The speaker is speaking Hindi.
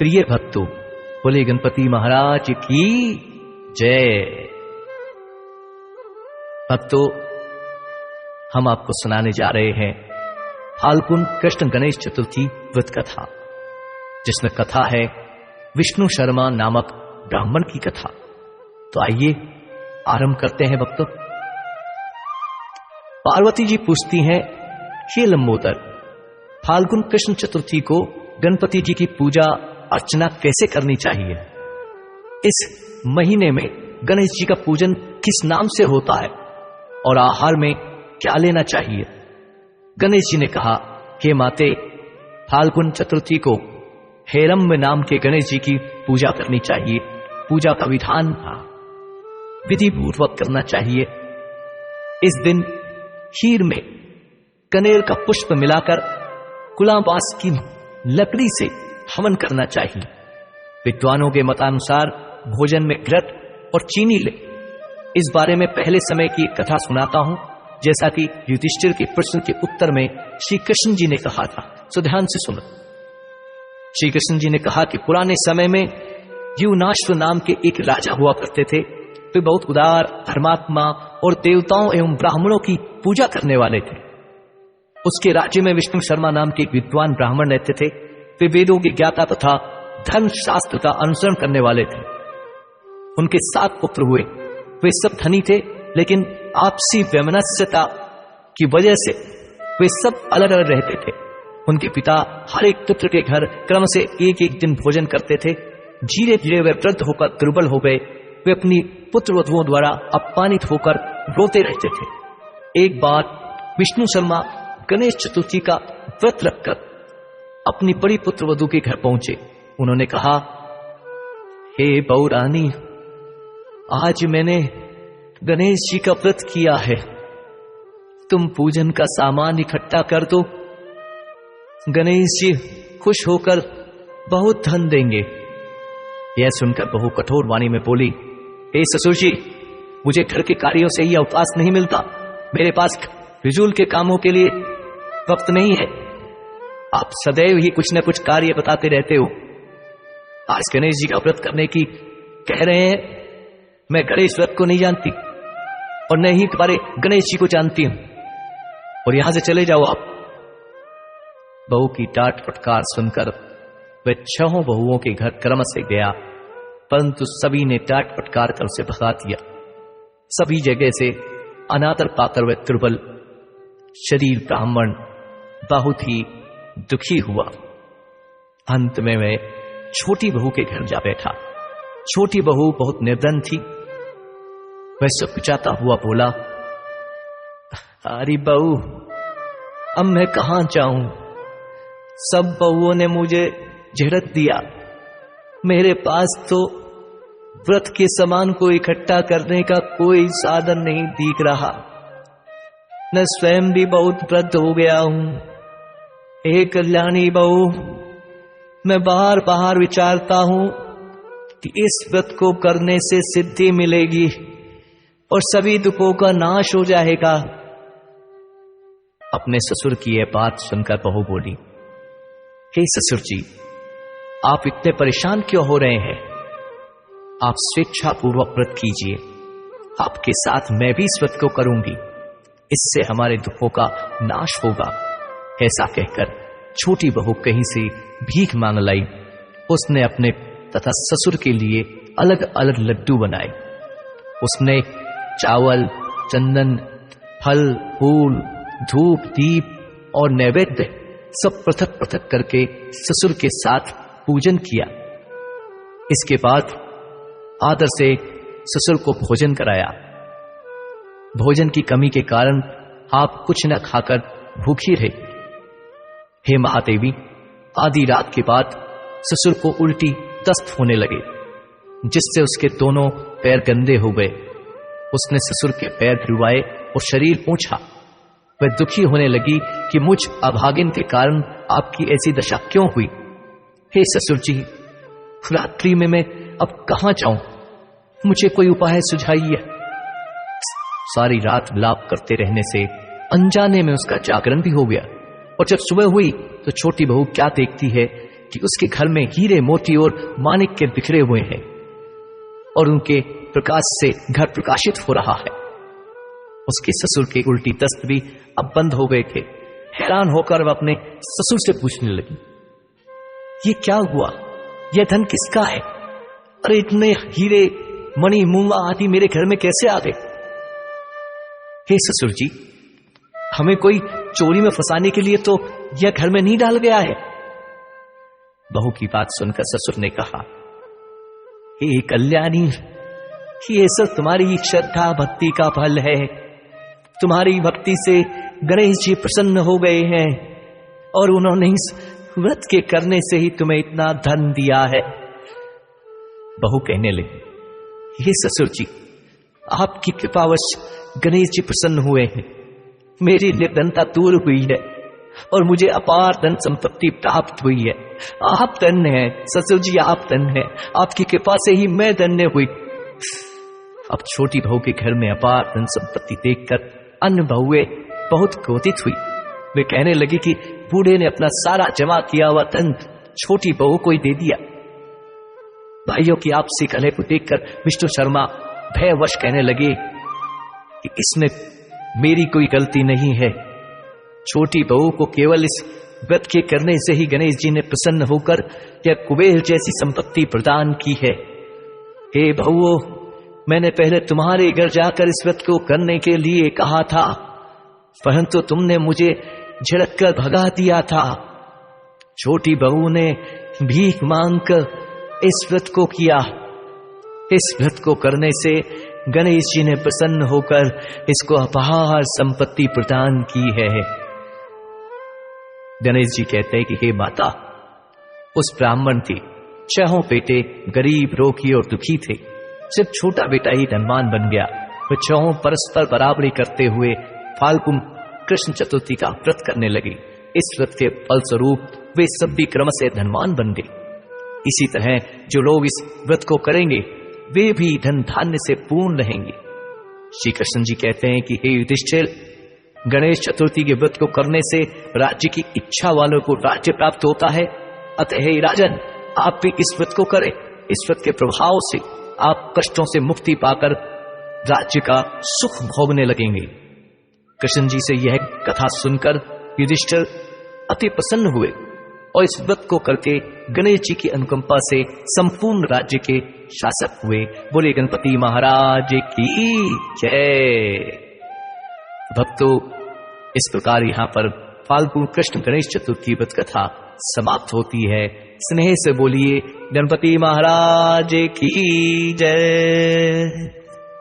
प्रिय भक्तों, बोले गणपति महाराज की जय। भक्तों, हम आपको सुनाने जा रहे हैं फाल्गुन कृष्ण गणेश चतुर्थी व्रत कथा, जिसमें कथा है विष्णु शर्मा नामक ब्राह्मण की कथा। तो आइए आरंभ करते हैं भक्तों। पार्वती जी पूछती हैं, हे लंबोदर, फाल्गुन कृष्ण चतुर्थी को गणपति जी की पूजा अर्चना कैसे करनी चाहिए? इस महीने में गणेश जी का पूजन किस नाम से होता है और आहार में क्या लेना चाहिए? गणेश जी ने कहा, हे माते, फाल्गुन चतुर्थी को हेरम्ब नाम के गणेश जी की पूजा करनी चाहिए। पूजा का विधान विधि पूर्वक करना चाहिए। इस दिन खीर में कनेर का पुष्प मिलाकर कुलाबास की लकड़ी से हवन करना चाहिए। विद्वानों के मतानुसार भोजन में घृत और चीनी ले। इस बारे में पहले समय की कथा सुनाता हूं, जैसा कि युधिष्ठिर के प्रश्न के उत्तर में श्री कृष्ण जी ने कहा था। सो ध्यान से सुनो। श्री कृष्ण जी ने कहा कि पुराने समय में युवनाश्व नाम के एक राजा हुआ करते थे। वे बहुत उदार, धर्मात्मा और देवताओं एवं ब्राह्मणों की पूजा करने वाले थे। उसके राज्य में विष्णु शर्मा नाम के एक विद्वान ब्राह्मण रहते थे। वे वेदों के ज्ञाता तथा धर्म शास्त्र का अनुसरण करने वाले थे। उनके 7 पुत्र हुए। वे सब धनी थे, लेकिन आपसी वैमनस्यता की वजह से वे सब अलग अलग रहते थे। उनके पिता हर एक पुत्र के घर क्रम से एक एक दिन भोजन करते थे। धीरे धीरे वे वृद्ध होकर दुर्बल हो गए। वे अपनी पुत्र वधुओं द्वारा अपमानित होकर रोते रहते थे। एक बार विष्णु शर्मा गणेश चतुर्थी का व्रत रखकर अपनी बड़ी पुत्र वधु के घर पहुंचे। उन्होंने कहा, हे बहु रानी, आज मैंने गणेश जी का व्रत किया है। तुम पूजन का सामान इकट्ठा कर दो। गणेश जी खुश होकर बहुत धन देंगे। यह सुनकर बहु कठोर वाणी में बोली, हे ससुर जी, मुझे घर के कार्यों से ही अवकाश नहीं मिलता। मेरे पास फिजूल के कामों के लिए वक्त नहीं है। आप सदैव ही कुछ न कुछ कार्य बताते रहते हो। आज गणेश जी का व्रत करने की कह रहे हैं। मैं गणेश व्रत को नहीं जानती और न ही तुम्हारे गणेश जी को जानती हूं, और यहां से चले जाओ आप। बहू की डांट फटकार सुनकर वह 6 बहुओं के घर क्रम से गया, परंतु सभी ने डांट फटकार कर उसे भगा दिया। सभी जगह से अनादर पाकर वह दुर्बल शरीर ब्राह्मण बहुत ही दुखी हुआ। अंत में वह छोटी बहू के घर जा बैठा। छोटी बहू बहुत निर्धन थी। वह सकुचाता हुआ बोला, अरे बहू, अब मैं कहां जाऊं? सब बहुओं ने मुझे झिड़क दिया। मेरे पास तो व्रत के सामान को इकट्ठा करने का कोई साधन नहीं दिख रहा। मैं स्वयं भी बहुत वृद्ध हो गया हूं। हे कल्याणी बहू, मैं बार बार विचारता हूं कि इस व्रत को करने से सिद्धि मिलेगी और सभी दुखों का नाश हो जाएगा। अपने ससुर की यह बात सुनकर बहू बोली, हे ससुर जी, आप इतने परेशान क्यों हो रहे हैं? आप स्वेच्छापूर्वक व्रत कीजिए। आपके साथ मैं भी इस व्रत को करूंगी। इससे हमारे दुखों का नाश होगा। ऐसा कहकर छोटी बहू कहीं से भीख मांग लाई। उसने अपने तथा ससुर के लिए अलग अलग लड्डू बनाए। उसने चावल, चंदन, फल, फूल, धूप, दीप और नैवेद्य सब पृथक पृथक करके ससुर के साथ पूजन किया। इसके बाद आदर से ससुर को भोजन कराया। भोजन की कमी के कारण आप कुछ न खाकर भूखी रही। हे महादेवी, आधी रात के बाद ससुर को उल्टी दस्त होने लगे, जिससे उसके दोनों पैर गंदे हो गए। उसने ससुर के पैर धुलवाए और शरीर पूछा। वह दुखी होने लगी कि मुझ अभागिन के कारण आपकी ऐसी दशा क्यों हुई? हे ससुर जी, रात्रि में मैं अब कहां जाऊं? मुझे कोई उपाय सुझाइए। सारी रात विलाप करते रहने से अनजाने में उसका जागरण भी हो गया, और जब सुबह हुई तो छोटी बहू क्या देखती है कि उसके घर में हीरे मोती और माणिक के बिखरे हुए हैं और उनके प्रकाश से घर प्रकाशित हो रहा है। उसके ससुर के उल्टी दस्त भी अब बंद हो गए थे। हैरान होकर वह अपने ससुर से पूछने लगी, ये क्या हुआ? यह धन किसका है? अरे इतने हीरे मणि मूंगा आदि मेरे घर में कैसे आ गए? हे ससुर जी, हमें कोई चोरी में फंसाने के लिए तो यह घर में नहीं डाल गया है। बहू की बात सुनकर ससुर ने कहा, हे कल्याणी, ये सब तुम्हारी श्रद्धा भक्ति का फल है। तुम्हारी भक्ति से गणेश जी प्रसन्न हो गए हैं और उन्होंने इस व्रत के करने से ही तुम्हें इतना धन दिया है। बहू कहने लगी, हे ससुर जी, आपकी कृपावश गणेश जी प्रसन्न हुए हैं। मेरी निर्धनता दूर हुई है और मुझे अपार धन संपत्ति प्राप्त हुई है। आप धन्य हैं ससुर जी, आप धन्य हैं। आपकी कृपा से ही मैं धन्य हुई। अब छोटी बहू के घर में अपार धन संपत्ति देखकर अन्य बहुएं बहुत क्रोधित हुई। वे कहने लगी कि बूढ़े ने अपना सारा जमा किया हुआ धन छोटी बहू को ही दे दिया। भाइयों की आपसी कलह को देखकर विष्णु शर्मा भयवश कहने लगे कि इसमें मेरी कोई गलती नहीं है। छोटी बहू को केवल इस व्रत के करने से ही गणेश जी ने प्रसन्न होकर यह कुबेर जैसी संपत्ति प्रदान की है। हे बहुओं, मैंने पहले तुम्हारे घर जाकर इस व्रत को करने के लिए कहा था, परंतु तुमने मुझे झिड़क कर भगा दिया था। छोटी बहू ने भीख मांगकर इस व्रत को किया। इस व्रत को करने से गणेश जी ने प्रसन्न होकर इसको अपार संपत्ति प्रदान की है। गणेश जी कहते हैं कि हे माता, उस ब्राह्मण थे, 6 बेटे गरीब, रोगी और दुखी थे। सिर्फ छोटा बेटा ही धनवान बन गया। वे 6 परस्पर बराबरी करते हुए फाल्गुन कृष्ण चतुर्थी का व्रत करने लगे। इस व्रत के फलस्वरूप वे सब भी क्रम से धनवान बन गए। इसी तरह जो लोग इस व्रत को करेंगे वे भी धन धान्य से पूर्ण रहेंगे। श्री कृष्ण जी कहते हैं कि हे युधिष्ठिर, गणेश चतुर्थी के व्रत को करने से राज्य की इच्छा वालों को राज्य प्राप्त होता है। अतः हे राजन, आप भी इस व्रत को करें। इस व्रत के प्रभाव से आप कष्टों से मुक्ति पाकर राज्य का सुख भोगने लगेंगे। कृष्ण जी से यह कथा सुनकर युधिष्ठिर अति प्रसन्न हुए और इस व्रत को करके गणेश जी की अनुकंपा से संपूर्ण राज्य के शासक हुए। बोले गणपति महाराज की जय। भक्तों, इस प्रकार यहाँ पर फाल्गुन कृष्ण गणेश चतुर्थी व्रत कथा समाप्त होती है। स्नेह से बोलिए गणपति महाराज की जय।